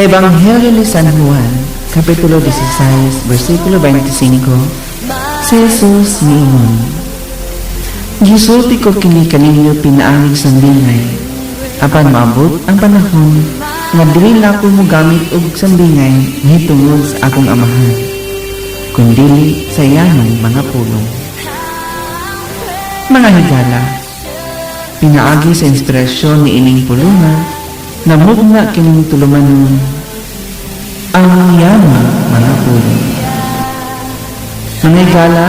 Sa Ebanghelyo ni San Juan, Kapitulo 16, versikulo 25, si Jesus niingon, "Gisulti ko kini kaninyo pinaangig sang bingay, apan maabot ang panahon nga dili na ako mogamit og sambingay mahitungod sa akong amahan, kundili sa iyanong mga pulong." Mga higala, pinaagi sa inspirasyon ni ining pulungan, namugna kining tulumanon ang iyanong mga pulong. Mga higala,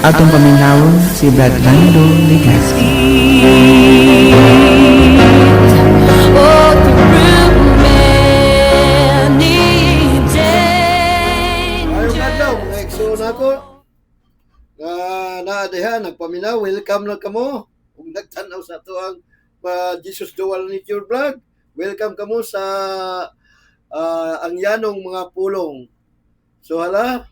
atong paminawon si Brad Lando Legaspi. Naadehan, nagpaminaw, welcome na kamo. Kung nagtanaw sa ito ang Jesus Dual Nature Vlog, welcome kamo sa ang yanong mga pulong. So hala,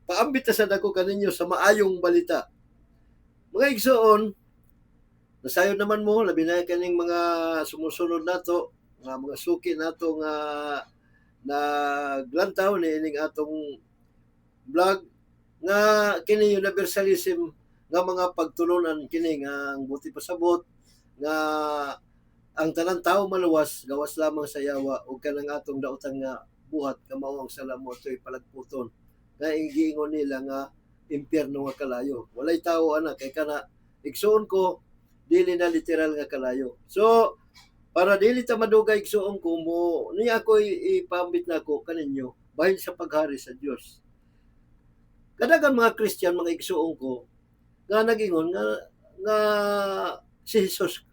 paambit na sad ako kaninyo sa maayong balita. Mga igsoon, nasayon naman mo, labi na kaning mga sumusunod nato, mga suki nato nga naglantaw ni ining atong vlog nga kini universalism nga mga pagtulunan kini nga ang buti pasabot nga ang tanang tao maluwas gawas lamang sa yawa ug kanang atong daotan nga buhat kamao ang salamo toy palagputon nga giingon nila nga impyerno nga kalayo. Walay tao ana kay kana igsoon ko dili na literal nga kalayo. So para dili ta madugay igsoon ko mo niya ako ipambit nako kaninyo bahin sa paghari sa Dios. Kadagang mga Christian mga igsoon ko nga nagingon nga si Jesus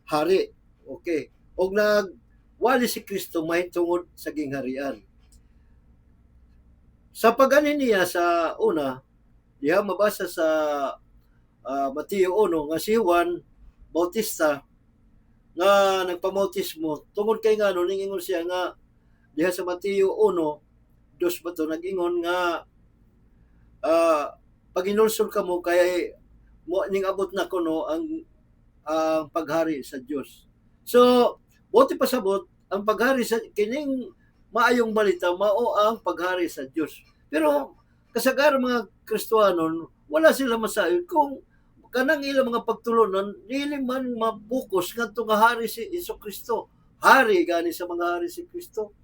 hari. Okay. Og nagwali si Kristo mahitungod sa gingharian. Sa pag-ani niya sa una, diha mabasa sa Mateo 1 nga si Juan Bautista nga nagpamautismo tungod kay nga ningingon siya nga diha sa Mateo 1 dos ba to nagingon nga pag inulsol ka mo kay mo ning abot na kuno ang paghari sa Dios. So buti pasabot ang paghari sa kining maayong balita mao ang paghari sa Dios. Pero kasagaran mga Kristiyanon wala sila masayon kung kanang ilang mga pagtulunan dili man mabukus ngadto nga hari si Jesucristo. Hari gani sa mga hari si Kristo.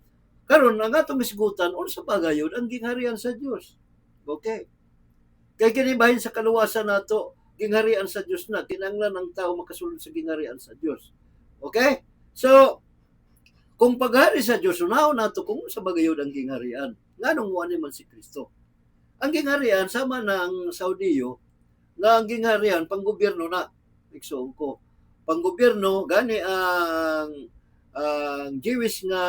Karon ang atong misgutan unsa bagayod ang gingharian sa Dios. Okay. Kay kini bahin sa kaluwasan nato gingharian sa Dios na kinahanglan ang tao makasulod sa gingharian sa Dios. Okay? So kung paghari sa Dios unahon nato kung sa bagayod ang gingharian. Nganong wani man si Kristo. Ang gingharian sama ng Saudiyo nga ang gingharian panggobyerno na igsoon ko. Panggobyerno gani ang Jewish nga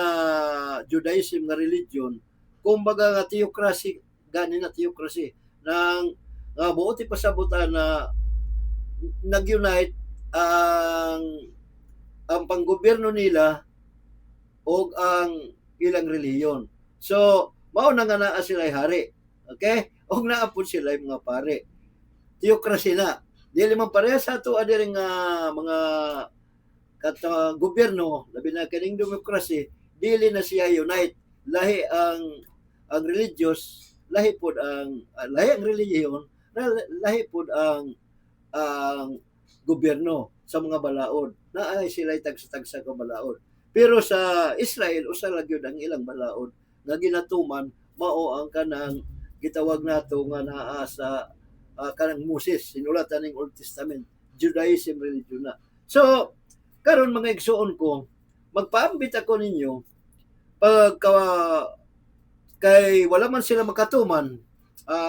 Judaism nga religion kumbaga nga theocracy gani na theocracy nang buoti pasabutan na nag-unite ang panggobyerno nila o ang ilang reliyon. So mao na nga naa sila hari. Okay? Og naapod sila mga pare. Theocracy na. Dili man pareha sa ato adiri nga mga gobyerno, labi na kaning democracy, dili na siya unite. Lahi ang religious, lahi pod ang lahi ang relihiyon, lahi pod ang gobyerno sa mga balaod. Naay sila tagsa-tagsa ka balaod. Pero sa Israel usa ra gyud ang ilang balaod nga ginatuman mao ang kanang gitawag nato nga naa sa kanang Moses sinulatan ning Old Testament, Judaism religion na. So karon mga igsoon ko, magpaambit ako ninyo kay wala man sila makatuman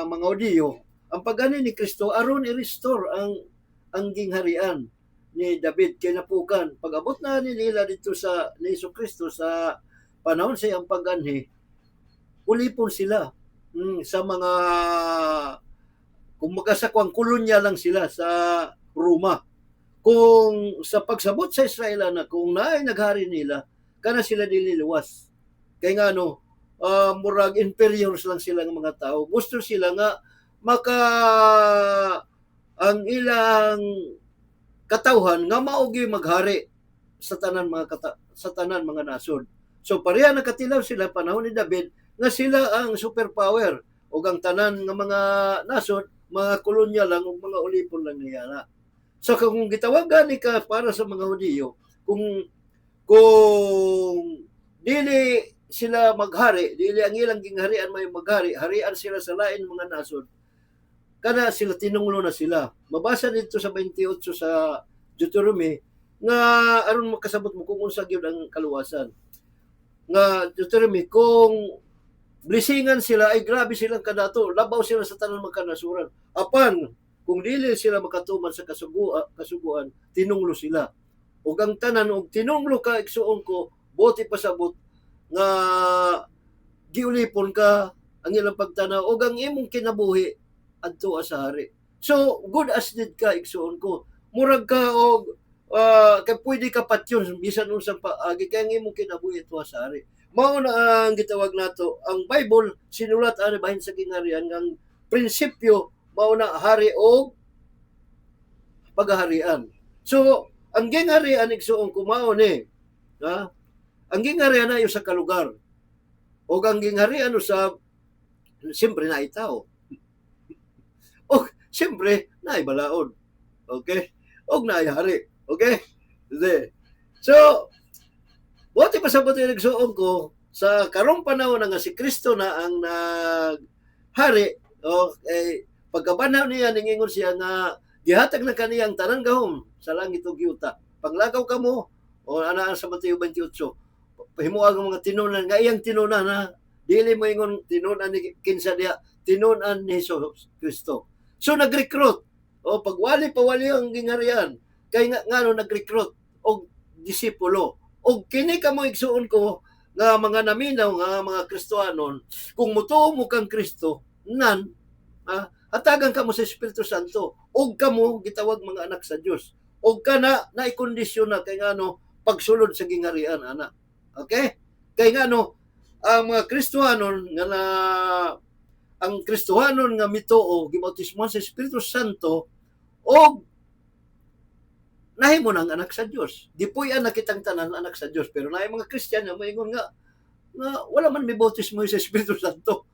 mga audio ang pag-ani ni Kristo aron i-restore ang gingharian ni David kay napukan. Pag-abot na nila dito sa ni Jesucristo sa panahon sa iyang pag-anhi, ulipon sila sa mga kung magasakwang kolonya lang sila sa Roma. Kung sa pagsabot sa Israel na kung naay naghari nila, kana sila dililuwas. Kay nga murag inferiors lang sila ng mga tao. Gusto sila nga ang ilang katawhan nga mao gyud maghari sa tanan sa tanan mga nasod. So pareha nakatilaw sila panahon ni David nga sila ang superpower ug ang tanan nga mga nasod mga kolonya lang ug mga ulipon lang niya. So kung gitawagan ni ka para sa mga Hudiyo, kung dili sila maghari, dili ang ilang gingharian may maghari, harian sila sa lain mga nasod, kana sila tinunglo na sila. Mabasa dito sa 28 sa Deuteronomy nga aron makasabot mo kung unsa gyud ang kaluwasan. Nga Deuteronomy kung blessingan sila ay grabe silang kadato, labaw sila sa tanan magkanasuran. Apan kung dili sila makatuman sa kasuguan, tinunglo sila. Ug ang tanan og tinunglo ka igsuon ko, buti pasabot nga giulipon ka ang ilang pagtanaw ug ang imong kinabuhi adto sa hari. So good as dead ka igsuon ko. Murag ka og kay pwede ka patyon bisan unsang paagi kay ang imong kinabuhi adto sa hari. Mao na ang gitawag nato ang Bible sinulat ani bahin sa kingharian ang prinsipyo mao na hari o paghaharian. So ang gingharian igsuon ko mao ni ha? Ang gingharian na sa kalugar. O ang gingharian usab siyempre na itaw. O siyempre na balaod. Okay? O na hari. Okay? So, buti pasabot yung nagsuon ko sa karong panahon nga si Kristo na ang naghari okay, pagkabanaw niya ningingon siya nga gihatag na kaniyang tanan gahom sa langit ug yuta. Paglagaw kamo o ana sa Mateo 28 pahimuag ang mga tinunan nga iyang tinunan na dili mo ingon tinunan ni kinsa diha tinunan ni Hesus Kristo. So nag-recruit o pagwali pawali ang gingharian kay ngano nag-recruit og disipulo. Og kini kamo igsuon ko nga mga naminaw nga mga Kristohanon kung mutuo mo kang Kristo nan hatagan kamo sa Espiritu Santo og kamo gitawag mga anak sa Dios. Og kana naikondisyon na kay ngano pagsulod sa gingharian ana. Okay? Kay ngano ang mga Kristohanon nga ang Kristohanon nga mituo gibautismohan sa Espiritu Santo og nahimo nang anak sa Dios. Dipuy na kitang tanan anak sa Dios pero naay mga Kristiyano moingon nga wala man may bautismo sa Espiritu Santo.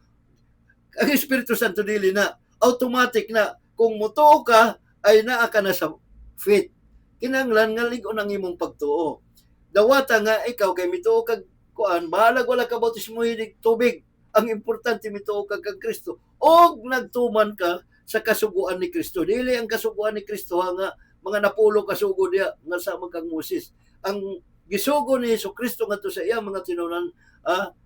Ang Espiritu Santo dili na automatic na kung mutuo ka ay naa ka na sa faith. Kinahanglan nga ligon ang imong pagtuo. Dawata nga ikaw kay mituo kag kuan bahalag wala ka bautismo hilig tubig. Ang importante mituo kag kang Kristo og nagtuman ka sa kasuguan ni Kristo. Dili ang kasuguan ni Kristo nga mga napulo kasugo diya nga sama kang Moses. Ang gisugo ni Jesucristo ngadto sa iya mga tinunan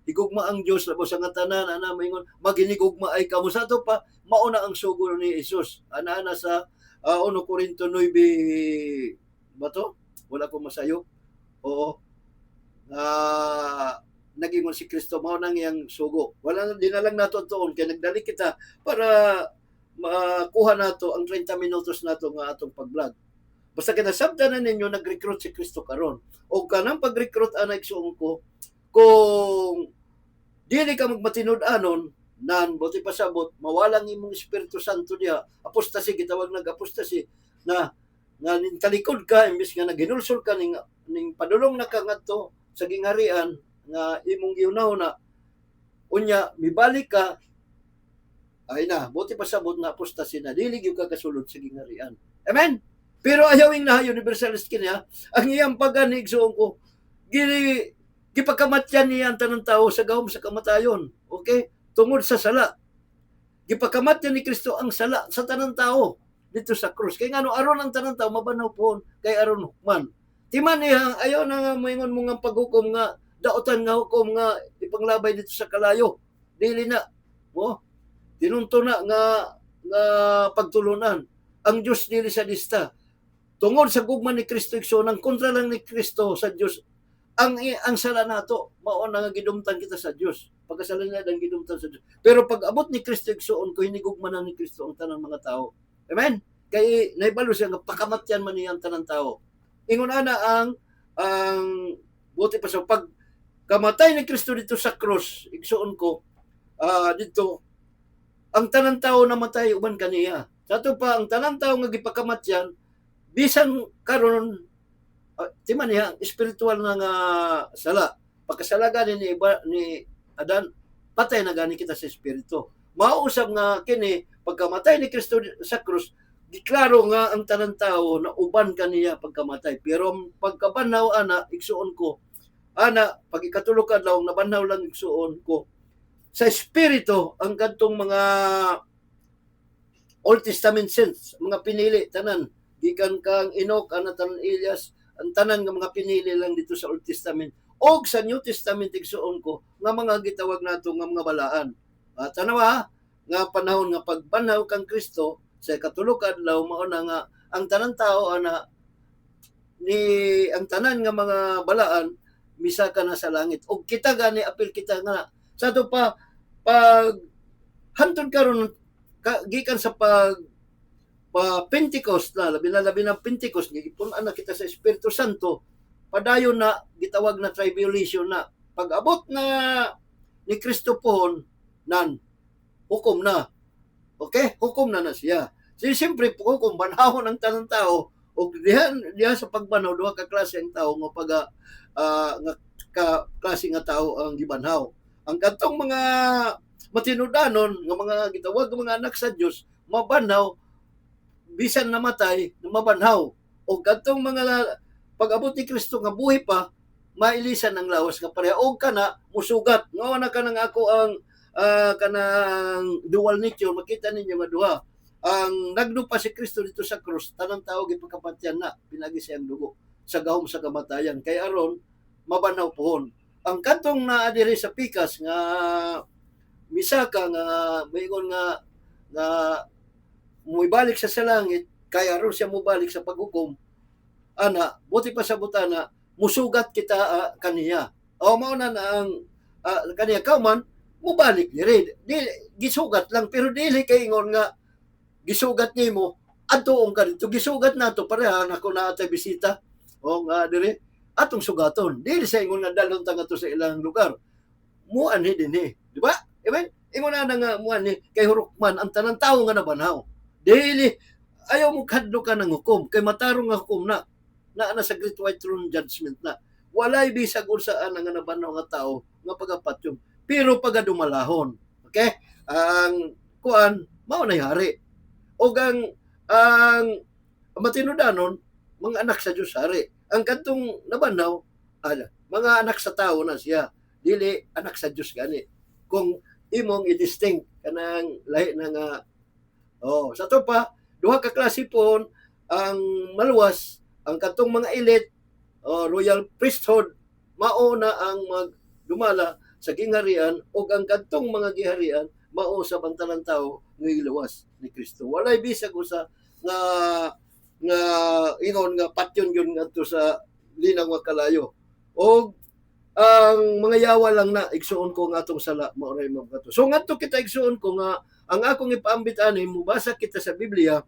higugma ang Dios labo sa tanan ana maingon maginigugma ay kamo sa ato pa mauna ang sugo ni Jesus. Ana sa 1 Corinto 9 ba to? Wala ko masayo. Oo. Naging si Kristo mao nang iyang sugo. Wala dinalang nato tuon kay nagdali kita para makuha nato ang 30 minutos nato nga atong pag-vlog. Basta kinasabtan na ninyo nag-recruit si Kristo karon. O kanang pag-recruit ana igsuon ko kung dili ka magmatinud-anon nan buti pasabot mawalang imong Espiritu Santo diha apostasy gitawag nag-apostasy na talikod ka imbis nga naginulsol ka ning padulong na ka ngadto sa gingharian nga imong giunahuna unya mibalik ka ay na buti pasabot na apostasy na dili gyud ka kasulod sa gingharian. Amen. Pero ayawing na universalist kini ang iyang pagani igsuon ko gipakamatyan niya ang tanang tao sa gahom sa kamatayon. Okay? Tungod sa sala. Gipakamatyan ni Kristo ang sala sa tanang tao dito sa krus. Kaya nga aron ang tanang tao mabanaw po kay aron hukman. Timan niya ayaw na nga moingon mo nga paghukom nga daotan nga hukom nga ipanglabay dito sa kalayo. Dili na. Tinunto na nga pagtulunan. Ang Dios dili sa lista. Tungod sa gugma ni Kristo nang kontra lang ni Kristo sa Dios ang sala nato mao na nga gidumtan kita sa Dios. Pagkasalan na ang gidumtan sa Dios. Pero pag abot ni Kristo igsuon ko hinigugma na ni Kristo ang tanang mga tao. Amen. Kay naibalo siya nga pakamatyan man niya ang tanang tao. Ingon ana ang buti pa sa pag kamatay ni Kristo dito sa cross igsuon ko dito ang tanang tao namatay uban kaniya. Sa ato pa ang tanang tao nga gipakamatyan bisan karon timan niya espiritual na nga sala pagkasala gani ni Adan patay na gani kita sa espiritu. Mausab nga kini pagkamatay ni Kristo sa krus giklaro nga ang tanang tao na uban kaniya pagkamatay, pero ang pagkabanaw ana igsuon ko ana pag ikatulog adlaw nabanaw lang igsuon ko sa espiritu ang kadtong mga Old Testament saints, mga pinili tanan gikan kang Enoch, ana tanan Elias, ang tanan nga mga pinili lang dito sa Old Testament og sa New Testament igsuon ko nga mga gitawag nato nga mga balaan. Tanawa nga panahon nga pagbanaw kang Kristo sa katulog adlaw mao na nga ang tanan tao ana ni ang tanan nga mga balaan misaka na sa langit og kita gani apil kita nga sa to pa pag hantod karon gikan sa Pentecost na labi na Pentecost gipun-an na kita sa Espiritu Santo padayon na gitawag na tribulation na pag abot na ni Kristo pohon nan hukom na. Okay? Hukom na siya. So, siyempre, hukom, banahon ang tanang tao, o diha sa pagbanaw, duha ka klase ang tao, nga klase nga tao ang gibanhaw. Ang katong mga matinudanon, nga mga gitawag mga anak sa Dios mabanhaw, bisan namatay, mabanhaw. O katong mga pag-abot ni Kristo nga buhi pa, mailisan ang lawas nga pareha. O kana, musugat. Nga na ka nang ako ang kanang dual nature, makita ninyo nga duha. Ang nagdupa si Kristo dito sa krus, tanang tao gipagkapatyan na, pinagi siyang dugo sa gahom sa kamatayan. Kay aron, mabanaw pohon. Ang katong naadiri sa pikas nga misaka nga mayingon nga muibalik sa langit, kay aron siya mubalik sa paghukom. Ana, buti pa sa butana, musugat kita kaniya. O mao na ang kaniya kauman mubalik diri. Gisugat lang pero dili kay ingon nga gisugat nimo adtuong ka dito gisugat nato pareha nako na atay bisita o nga diri atong sugaton dili sa ingon nga dalon ta ngadto sa ilang lugar muan ni dinhi di ba amen ingon na nga muan ni kay hurukman ang tanang tawo nga nabanhaw dili ayaw mo kadlo ka ng hukom kay matarong nga hukom na sa Great White Throne Judgment na walay bisag unsaan nga nabanhaw nga tao nga pagapatyon pero pagadumalahon. Okay? Ang kuan mao na hari. O ang matinudanon mga anak sa Dios hari. Ang kadtong nabanaw mga anak sa tao na siya. Dili anak sa Dios gani. Kung imong i-distinct kanang lahi na nga sa to pa duha ka klase po ang maluwas ang kadtong mga elite royal priesthood mao na ang magdumala sa gingharian o ang kadtong mga giharian mao sa bantalan tao nga iluwas ni Kristo. Walay bisag usa nga ingon nga patyon yun ngadto sa linaw nga kalayo. O ang mga yawa lang na igsuon ko nga atong sala mao ray magkato. So ngadto kita igsuon ko nga ang akong ipaambit ani mubasa kita sa Biblia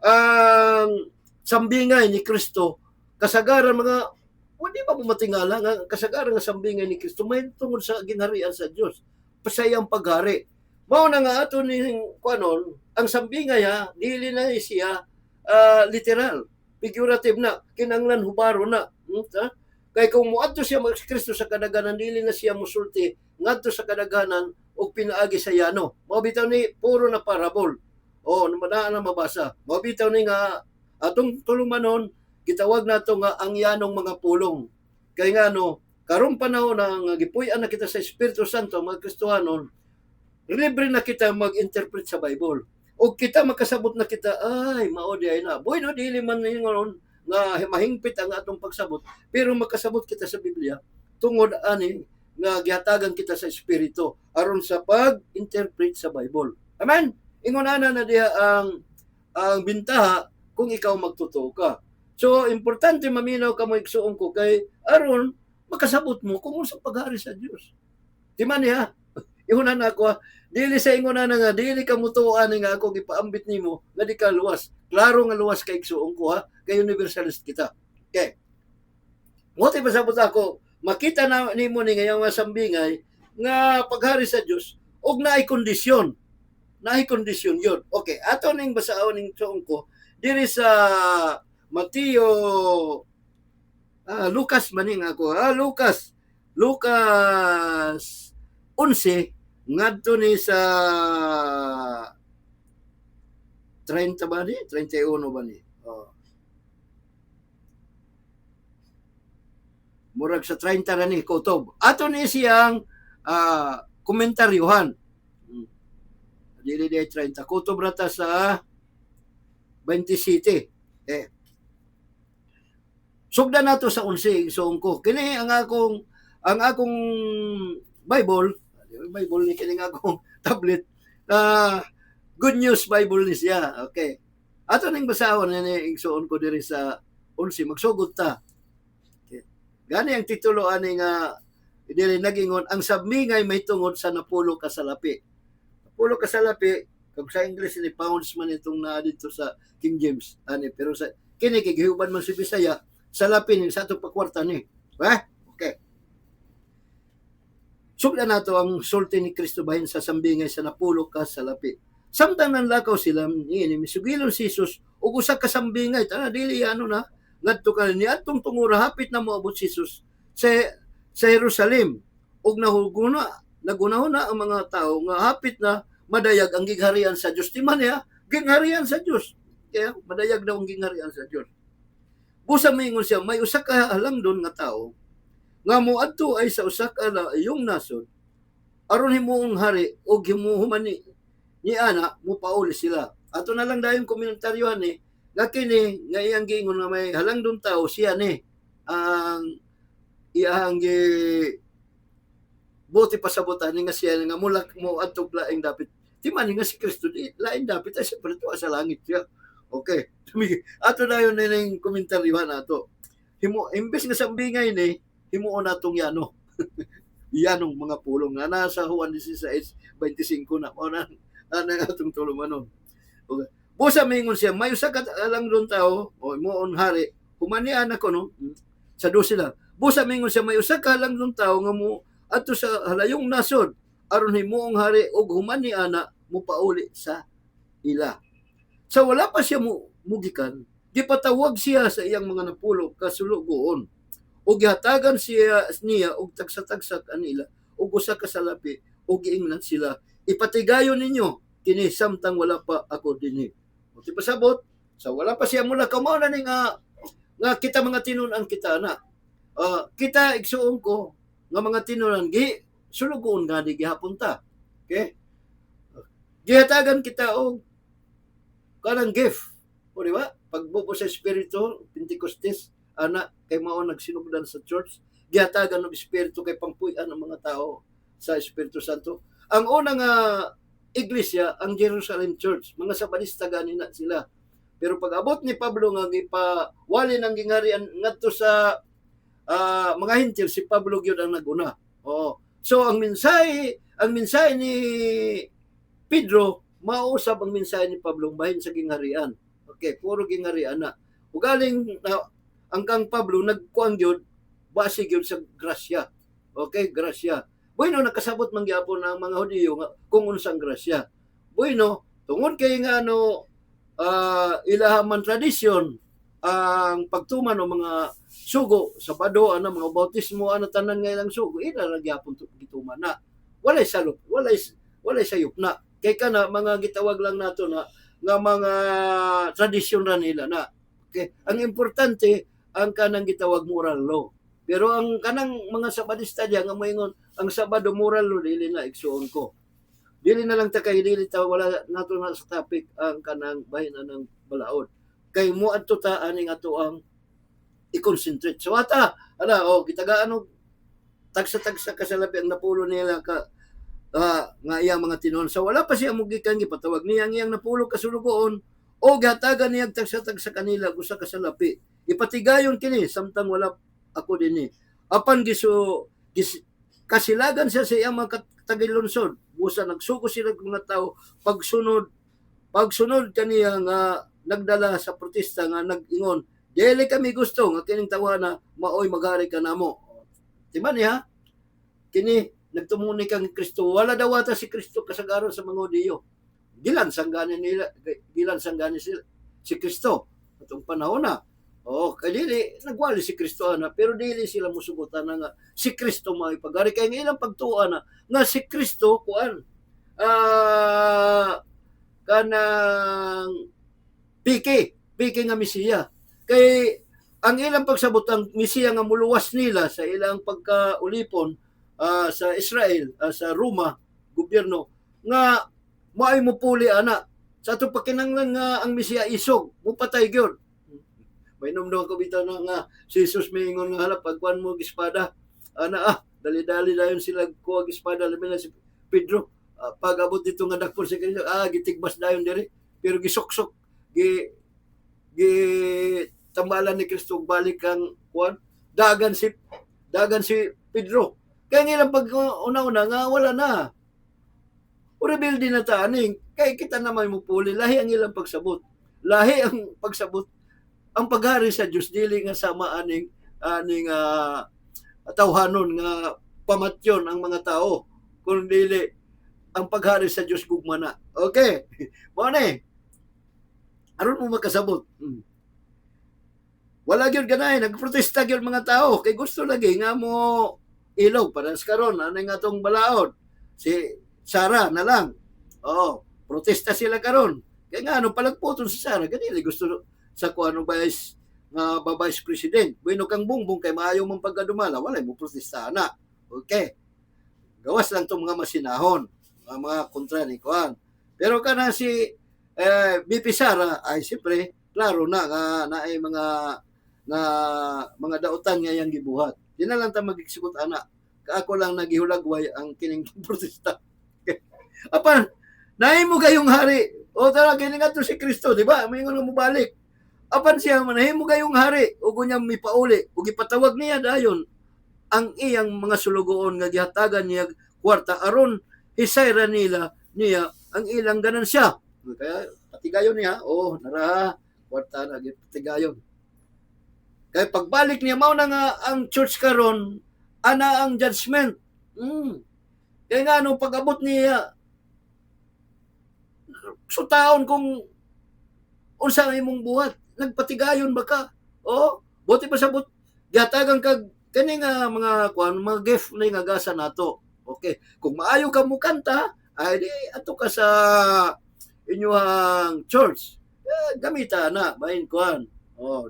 ang sambingay ni Kristo kasagaran mga hindi ba matingala nga kasagaran nga sambingay ni Kristo may tungod sa gingharian sa Dios pasayang paghari mao na nga ato ni kuanon ang sambingay dili na siya literal figurative na kinanglan hubaro na kay kung moadto siya mag Kristo sa kadaghanan dili na siya musulti ngadto sa kadaghanan og pinaagi sa yano mao bitaw ni puro na parable naman na mabasa mao bitaw ni nga atong tulumanon gitawag nato nga ang yanong mga pulong. Kay nga karon panahon nga gipuy-an na kita sa Espiritu Santo mga Kristohanon, libre na kita mag-interpret sa Bible. O kita makasabot na kita, ay mao di ay na. Boy no dili man ningon nga mahingpit ang atong pagsabot, pero makasabot kita sa Biblia tungod ani nga gihatagan kita sa Espiritu aron sa pag-interpret sa Bible. Amen. Ingon ana na diha ang bintaha kung ikaw magtotoo ka. So, importante maminaw ka mo igsuon ko kay aron makasabot mo kung unsa paghari sa Dios. Di man niya. Ihunan ako dili sa ingon na nga dili ka mutuan nga ako gipaambit nimo nga di ka luwas. Klaro nga luwas kay igsuon ko kay universalist kita. Okay. Mo tay pasabot ako makita na nimo ni ngayong sambingay nga paghari sa Dios og naay kondisyon. Naay kondisyon yun. Okay, ato ning basaon ning suon ko diri sa Mateo, Lucas maning ako. Lucas 11 ngadto ni sa 30 ba ni? 31 ba ni? Murag sa 30 na ni kutob. Ato ni siyang komentaryuhan. Dili 30. Kutob rata sa 27. Sugda nato sa 11 igsoon ko. Kini ang akong Bible ni kini nga akong tablet. Good News Bible ni siya. Okay. Ato ning basahon ni igsoon ko diri sa 11 magsugod ta. Okay. Gani ang titulo ani nga dili nagingon ang sabmingay may tungod sa napulo ka salapi. Napulo ka salapi kag sa English ni pounds man itong na dito sa King James ani pero sa kini kay gihuban man sa Bisaya salapi ni sa ato pakwarta ni. Okay. Sugda nato ang sulti ni Kristo bahin sa sambingay sa napulo ka salapi. Samtang nanlakaw sila ni misugilon si Jesus ug usa ka sambingay tana dili na ngadto ka ni atong tungura hapit na moabot si Jesus sa Jerusalem ug nagunahuna ang mga tao nga hapit na madayag ang gingharian sa Dios. Timan niya, gingharian sa Dios. Kaya madayag daw ang gingharian sa Dios. Busa maingon siya, may usa ka halangdon nga tao nga moadto ay sa usa ka layong nasod aron himuong hari ug himuhuman ni ana mupauli sila. Ato na lang dayon komentaryohan ni nga kini nga iyang giingon nga may halangdon tao siya ni ang iyang buti pasabutan nga siya nga mulak mo adto laing dapit. Timan nga si Kristo laing dapit ay separate sa langit siya. Okay. Ato dayon ning komentaryohan ato. Imbes nga sambingay ni himuon natong yano. Yanong mga pulong na nasa Juan 16:25 na o na atong tulumanon. Okay. Busa mingon siya, may usa ka lang doon tao, o moon hari, humanian ako no, sa 12 lang. Busa mingon siya, may usa ka lang doon tao nga mo ato sa halayong nasod, aron himuong hari og humanian mo pauli sa ila. So wala pa siya mugikan, gipatawag siya sa iyang mga napulo kasulugoon. O gihatagan niya og tagsa-tagsa kanila og usa ka salapi og giingnan sila ipatigayon ninyo kini samtang wala pa ako dinhi. O ti pasabot sa wala pa siya mula kamo na ni nga kita mga tinun-an kita na. Kita igsuon ko nga mga tinunan gi sulugoon nga di gihapon ta. Okay? Gihatagan kita og kanang gift. O di ba? Pagbubo sa espiritu Pentecostes ana kay mao nagsinugdan sa church gihatagan og espiritu kay pampuy-an ang mga tao sa Espiritu Santo. Ang unang iglesia ang Jerusalem Church, mga Sabanista gani na sila. Pero pag abot ni Pablo nga gipawali ng gingharian ngadto sa mga Hintil, si Pablo gyud ang naguna. So ang mensahe ni Pedro mausab ang mensahe ni Pablo bahin sa gingharian. Okay, puro gingharian na. Ugaling ang kang Pablo nagkuang gyud base gyud sa grasya. Okay, grasya. Bueno, nakasabot man gyapon ang mga Hudiyo nga kung unsang grasya. Bueno, tungod kay nga ilaha man tradisyon ang pagtuman ng mga sugo sa bado ana mga bautismo ana tanan nga ilang sugo ila ra gyapon gituman na. Walay salop, walay sayop na. Kay kana mga gitawag lang nato na nga mga tradisyon ra nila na. Okay, ang importante ang kanang gitawag moral law. Pero ang kanang mga Sabadista diya nga moingon ang Sabado moral law dili na igsuon ko. Dili na lang ta kay dili ta wala nato na sa topic ang kanang bahin ng balaod. Kay mo adto ta aning ato ang i-concentrate. So ata gitagaan og tagsa-tagsa kasalapi ang napulo nila nga iyang mga tinuon. So wala pa siya mugikan gipatawag niya ang iyang napulo kasulugoon o gihatagan niya tagsa-tagsa kanila usa ka salapi. Ipatigayon kini samtang wala ako dinhi. Apan kasilagan siya sa iyang mga tagilonsod. Busa nagsuko sila mga tao pagsunod kaniya nga nagdala sa protesta nga nag-ingon, dili kami gusto nga kining tawhana maoy maghari ka namo. Timan niya, kini nagtumuni kang Kristo. Wala daw ata si Kristo kasagaran sa mga Hudiyo. Gilan sanggani sila si Kristo atong panahon na. Oh, kay dili nagwali si Kristo ana, pero dili sila musugutan na nga si Kristo mao ipagari kay nga ilang pagtuo na nga si Kristo kuan kanang piki nga Mesiya. Kay ang ilang pagsabot ang Mesiya nga muluwas nila sa ilang pagkaulipon sa Israel, sa Roma, gobyerno, nga maay mo puli ana. Sa ato pakinanglan nga ang Mesiya isog, mupatay gyud. May numdum ko bitaw na nga si Jesus mingon nga hala pagkuan mo og espada. Dali-dali dayon sila kuha og espada labi na si Pedro. Pag-abot dito nga dakpon si Kristo, gitigbas dayon diri. Pero gisuksok, gi tambalan ni Kristo balik ang kuan. Dagan si Pedro. Kaya nga pag una-una nga wala na. O rebelde na taaning. Kaya kita naman mo puli. Lahi ang ilang pagsabot. Lahi ang pagsabot. Ang paghari sa Diyos dili nga sama aning tawhanon nga pamatyon ang mga tao kun dili ang paghari sa Diyos gugma na. Okay. Mo ni. Aron mo makasabot. Wala gyud ganay nagprotesta gyud mga tao kay gusto lagi nga mo ilog para sa karon ano nga tong balaod. Si Sara na lang. Protesta sila karon. Kaya nga ano palagputon si Sara ganili gusto sa kuano vice nga vice president. Bueno kang bungbong kay maayo man pagkadumala, wala mo protesta na. Okay. Gawas lang tong mga masinahon, mga kontra ni kuan. Pero kana si BP Sara ay siyempre klaro na nga naay mga dautan nga yang gibuhat. Di na lang ta magigsibot ana. Kaako lang nagihulagway ang kining protesta. Apan naay mo gayong hari. O tara kini nga to si Kristo, di ba? May nga mo balik. Apan siya manahimo gayong hari ug unya mipauli ug ipatawag niya dayon ang iyang mga sulugoon nga gihatagan niya kwarta aron hisayra niya ang ilang ganansya. Kaya patigayon niya, nara kwarta na patigayon. Kaya pagbalik niya mao na nga ang church karon ana ang judgment. Kaya nga nung pag-abot niya sutaon kung unsa imong buhat nagpatigayon ba ka? Buti pa sabot gihatagan kag kani nga mga kuan mga gift na nga gasa nato. Okay, kung maayo ka mo kanta, ay di ato ka sa inyong church. Gamita na bahin kuan.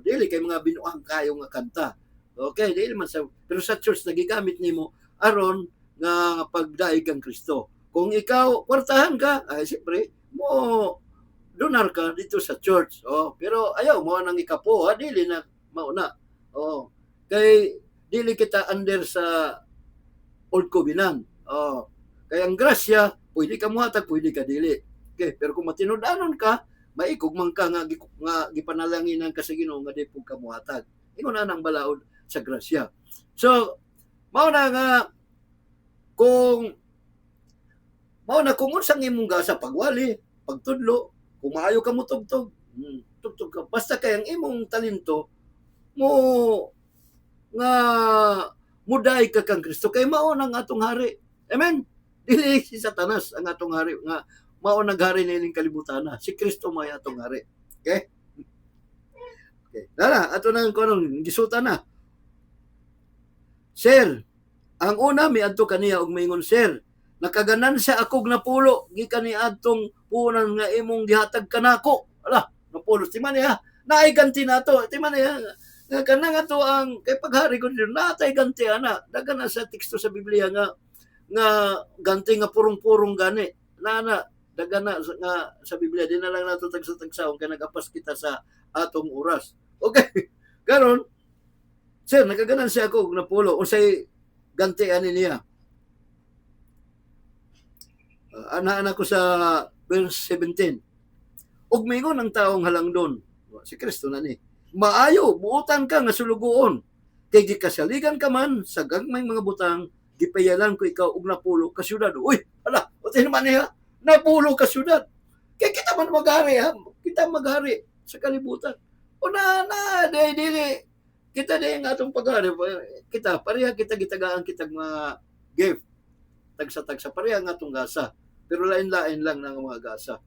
Dili kay mga binuang kayo nga kanta. Okay, dili man sa pero sa church nagigamit nimo aron nga pagdaig kang Kristo. Kung ikaw kwartahan ka, ay siyempre mo donar ka dito sa church. Pero ayaw mo nang ikapo, dili na mauna. Kay dili kita under sa old covenant. Kaya ang grasya, pwede ka muhatag, pwede ka dili. Okay, pero kung matinud-anon ka, maikog man ka nga gipanalanginan ka sa Ginoo nga di pud ka muhatag. Ingon na nang balaod sa grasya. So, mao na nga kung unsang imong gasa pagwali, pagtudlo, kung maayo ka mo tugtog ka. Basta kay ang imong talento mo nga muday ka kang Kristo kay mao nang atong hari. Amen. Dili si Satanas ang atong hari nga mao naghari nining kalibutan na. Si Kristo may atong hari. Okay? Okay. Dala, ato nang kuno gisuta na. Sir, ang una miadto kaniya og maingon, sir, nakaganansya akog napulo gikan ni adtong punan nga imong gihatag kanako. Napulo ti man ya. Naay ganti nato. Ti man ya. Nga kanang ato ang kay paghari ko dito natay ganti ana. Dagan na sa teksto sa Biblia nga ganti nga purong-purong gani. Dagan na nga sa Biblia di na lang nato tagsa-tagsaon kay nagapas kita sa atong oras. Okay. Karon sir, nakaganansya ako napulo unsay ganti ani niya. Ana ko sa verse 17. Ug mingon ang taong halangdon, si Kristo na ni. Maayo, buutan ka nga sulugoon. Kay gikasaligan ka man sa gagmayng mga butang, gipayalan ko ikaw og napulo ka syudad. Uy, uti naman niya, napulo ka syudad. Kay kita man maghari ha, kita maghari sa kalibutan. Dili, kita din nga atong paghari. Kita, pareha kita gitagaan kitag mga gift. Tagsa-tagsa, pareha nga atong gasa. Pero lain-lain lang ng mga gasa.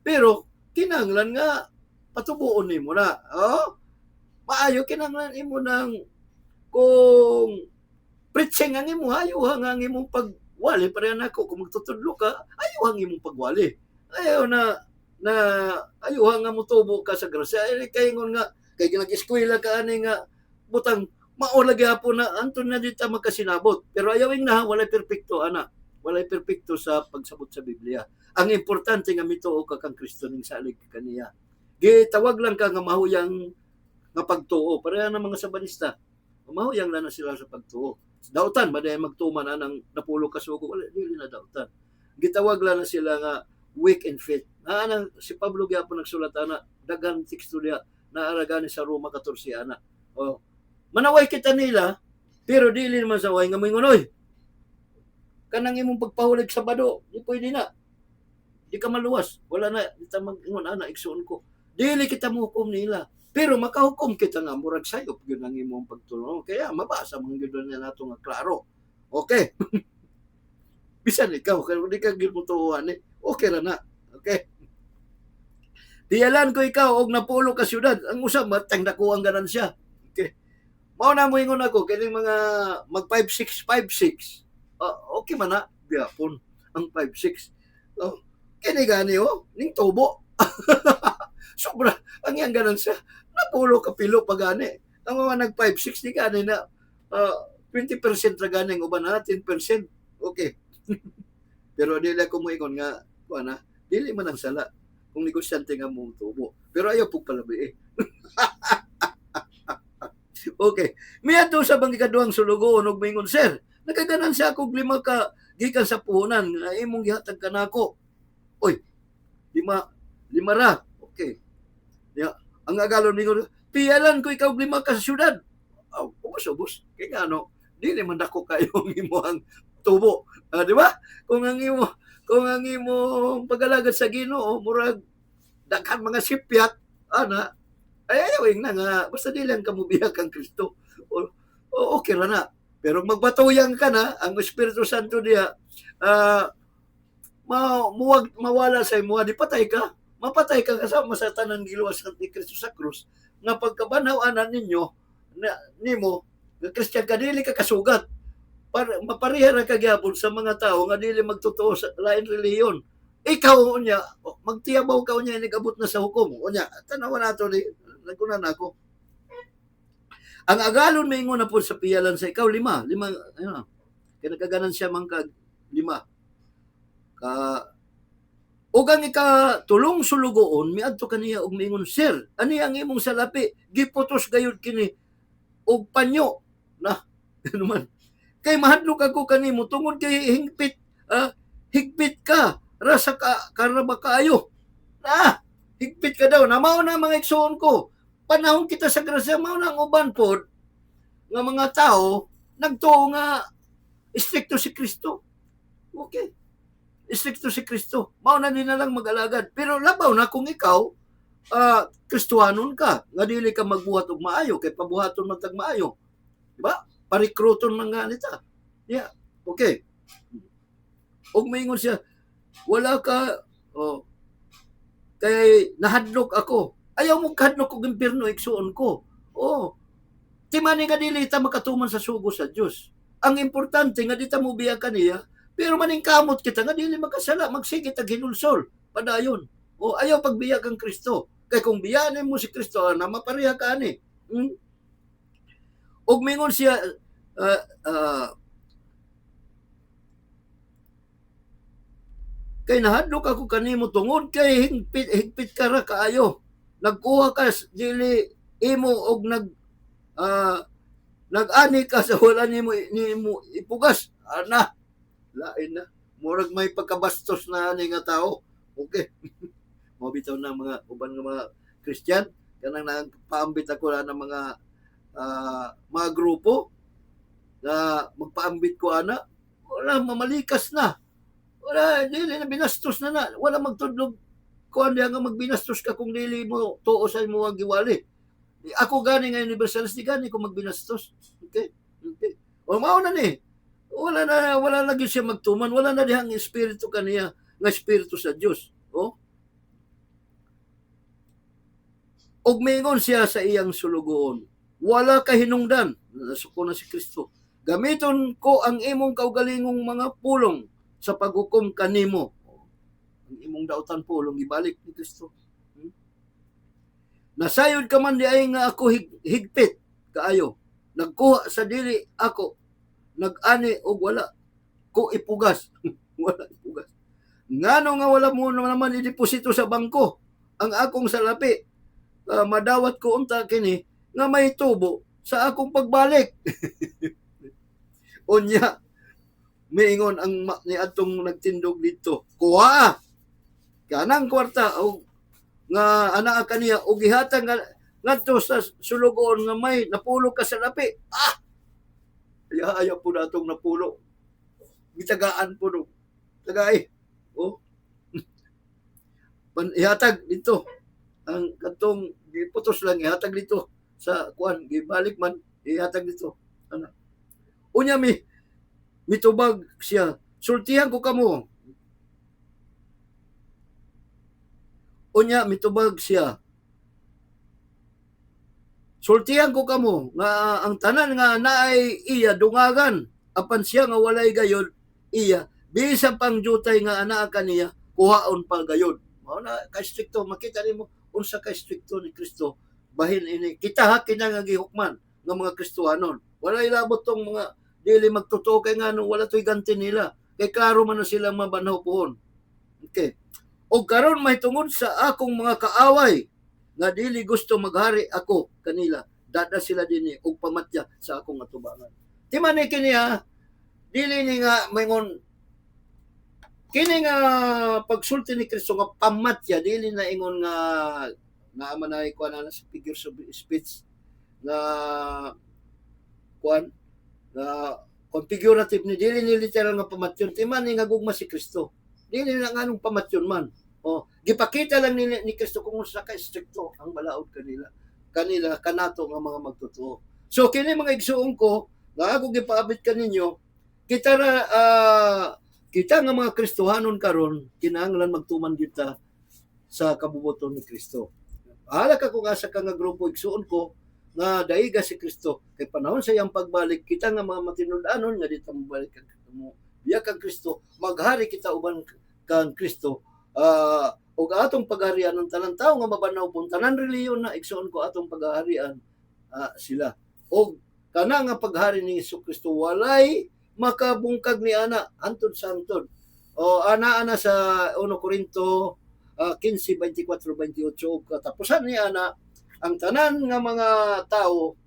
Pero, kinanglan nga, patubuon ni mo na. maayo kinahanglan imo ng kung preaching ang imo ayuhang ang imong pagwali pareha nako kung magtutudlo ka ayuhang imong pagwali ayaw na ayuhang nga motubo ka sa grasya kay ingon nga kay nag-eskwela ka ani nga butang mao lagi hapon na anton na dita makasinabot pero ayawing na walay perpekto ana walay perpekto sa pagsabot sa Biblia ang importante nga mituo ka kang Kristo ning salig kaniya gitawag lang ka nga mahuyang nga pagtuo pareha ng mga sabanista mahuyang na sila sa pagtuo dautan maday magtuman anang napulo ka sugo wala dili na dautan gitawag lang na sila nga weak in faith ana si Pablo gyapon nagsulat ana daghan teksto diha naaragani sa Roma 14 ana o manaway kita nila pero dili man sa way nga moingon oy kanang imong pagpahulig sa bado di pwede na di ka maluwas wala na kita mag-ingon ana igsuon ko dili kita muhukom nila pero makahukom kita nga murag sayop gyud ang imong pagtulong kaya mabasa man gyud na nato nga klaro okay bisan ikaw kay di ka gyud mutuoan okay ra na okay diyalan ko ikaw og napulo ka syudad ang usab matang dako ang ganansya okay mao na mo ingon ako kini mga mag 5656 okay man na gyapon ang 56 kini gani ning tubo sobra ang yang ganansya napulo ka pilo pa gani ang mga nag 56 di gani na 20% ra gani ang uban na 10% okay pero dili ko mo ingon nga kuana dili man ang sala kung negosyante nga mong tubo pero ayaw pug palabi okay miadto sa bang ikaduhang sulugoon og mingon sir nagaganan siya ako 5 ka gikan sa puhunan nga imong gihatag kanako oy 5 ra okay ya ang agalon mingon piyalan ko ikaw 5 ka sa syudad ubos kay ano dili man dako kayo ang imong tubo di ba kung ang imong pag-alagad sa Ginoo murag daghan mga sipyat ana ay ayawing na nga basta di lang kamubiyak ang Kristo okay ra na pero magbatuyang ka na ang Espiritu Santo diha mawala sa imo di patay ka mapatay ka kasama sa tanang giluwas ni Kristo sa krus nga pagkabanaw-anan ninyo nimo nga Kristiyan ka dili ka kasugat para mapareha ra ka gyapon sa mga tao nga dili magtotoo sa lain relihiyon ikaw unya magtiyabaw ka unya nigabot na sa hukom unya tanawan nato ni nagkunan ako ang agalon maingon na po sa piyalan sa ikaw 5 ano kay nagkaganan siya man kag 5 ka ug ang ikatulong sulugoon miadto kaniya og mingon sir ani ang imong salapi giputos gayud kini og panyo na ano man kay mahadlok ako kanimo tungod kay higpit ka rasa ka karaba kaayo higpit ka daw na mao na mga igsoon ko panahon kita sa grasya mao na ang uban pod nga mga tao nagtuo nga istrikto si Kristo okay istrikto si Kristo mao na din na lang mag-alagad pero labaw na kung ikaw Kristohanon ka nga dili ka magbuhat og maayo kay pabuhaton man tag maayo di ba parikruton man nga nita yeah okay og maingon siya wala ka kay nahadlok ako ayaw mo kahadlok og impierno igsuon ko timani nga dili ta makatuman sa sugo sa Dios ang importante nga dita mo biya kaniya pero maning kamot kita nga dili makasala magsige tag hinulsol padayon ayaw pagbiya kang Kristo kay kung biyanin mo si Kristo na mapareha ka ani og mingon siya kay nahadlok ako kanimo tungod kay higpit ka ra kaayo nagkuha ka dili imo og nag-ani ka sa wala nimo ipugas ana lain na murag may pagkabastos na ani nga tao okay mo bitaw na mga uban nga mga Christian kanang nagpaambit ako na ng mga grupo na magpaambit ko ana wala mamalikas na wala dili na binastos na wala magtudlog kuan diha nga magbinastos ka kung dili mo tuo sa imo ang giwali ako gani nga universalist di gani ko magbinastos okay o mao na ni wala lagi siya magtuman wala na dihang espiritu kaniya nga espiritu sa Dios og mingon siya sa iyang sulugoon, wala ka hinungdan, nasuko na si Kristo. Gamiton ko ang imong kaugalingong mga pulong sa paghukom kanimo. Ang imong dautan pulong ibalik ni Kristo. Nasayod ka man di ay nga ako higpit kaayo. Nagkuha sa dili ako, nag-ani og wala ko ipugas. Wala ipugas. Ngano nga wala mo naman i-deposito sa bangko ang akong salapi. Madawat ko unta kini nga may tubo sa akong pagbalik. Unya, miingon ang ni atong nagtindog dito. Kuha kanang kwarta o nga ana kaniya og gihatag ngadto sa sulugoon nga may napulo ka sa lapi. Ayaw po na itong napulo. Gitagaan po no. Tagay. Oh. Ihatag dito. Ang katong giputos lang ihatag dito sa kuan gibalik man ihatag dito. Ana. Unya mitubag siya. Sultihan ko kamo. Unya mitubag siya. Sultihan ko kamo nga ang tanan nga naay iya dungagan apan siya nga walay gayod iya bisan pang jutay nga anaa kaniya kuhaon pa gayod. Mao na ka strikto makita nimo unsa ka strikto ni Kristo bahin ini kita ha kinang gihukman nga mga Kristohanon. Walay labot tong mga dili magtotoo kay ngano wala toy ganti nila. Kay klaro man na silang mabanhaw pohon. Okay. O karon mahitungod sa akong mga kaaway nga dili gusto maghari ako kanila dada sila dinhi og pamatya sa akong atubangan. Di man ni kini ha dili ni nga maingon kini nga pagsulti ni Kristo nga pamatya dili na ingon nga naamanay ko na sa figures of speech nga kuan na configurative ni dili ni literal nga pamatyon di man ni nga gugma si Kristo dili na nganong pamatyon man. Gipakita lang ni Kristo kung sa ka stricto ang balaod kanila kanato nga mga magtotoo. So kini mga igsuon ko nga ako gipaabot kaninyo kita nga mga Kristohanon karon kinahanglan magtuman kita sa kabubuton ni Kristo. Hala ka kung asa ka nga grupo igsuon ko nga daiga si Kristo kay panahon sa iyang pagbalik kita nga mga matinud-anon nga dito mabalik kamo biya kang Kristo maghari kita uban kang Kristo. Og atong pagharian ng tanan tao nga mabanaw pun tanan reliyon na igsoon ko atong pagharian sila. Og kana nga paghari ni Jesucristo walay makabungkag ni ana antud sa antud. O ana sa 1 Corinto 15:24-28 katapusan ni ana ang tanan nga mga tao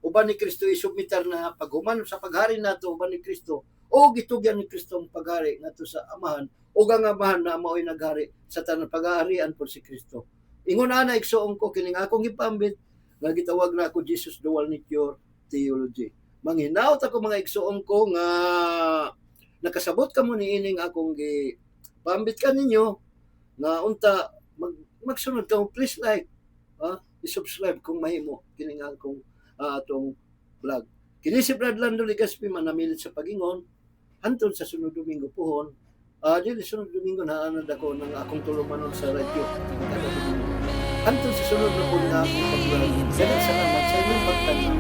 uban ni Kristo isubmitar na paghuman sa paghari nato uban ni Kristo o gitugyan ni Kristo ang paghari ngadto sa Amahan o ang Amahan na mao'y naghari sa tanang pagharian po si Kristo. Ingon ana igsuon ko kining akong gipambit nga gitawag na ako Jesus Dual Nature Theology. Manghinaot ako mga igsuon ko nga nakasabot kamo ni ining akong gipambit kaninyo nga unta magsunod ka please like i-subscribe kung mahimo kining akong atong vlog. Kini si Brad Lando Ligaspi manamilit sa pagingon hantod sa sunod Domingo pohon. Dili sunod Domingo na anad ako ng akong tulumanon sa radyo. Hantod sa sunod na po na akong pag-vlog. Salamat sa inyong pagtanong.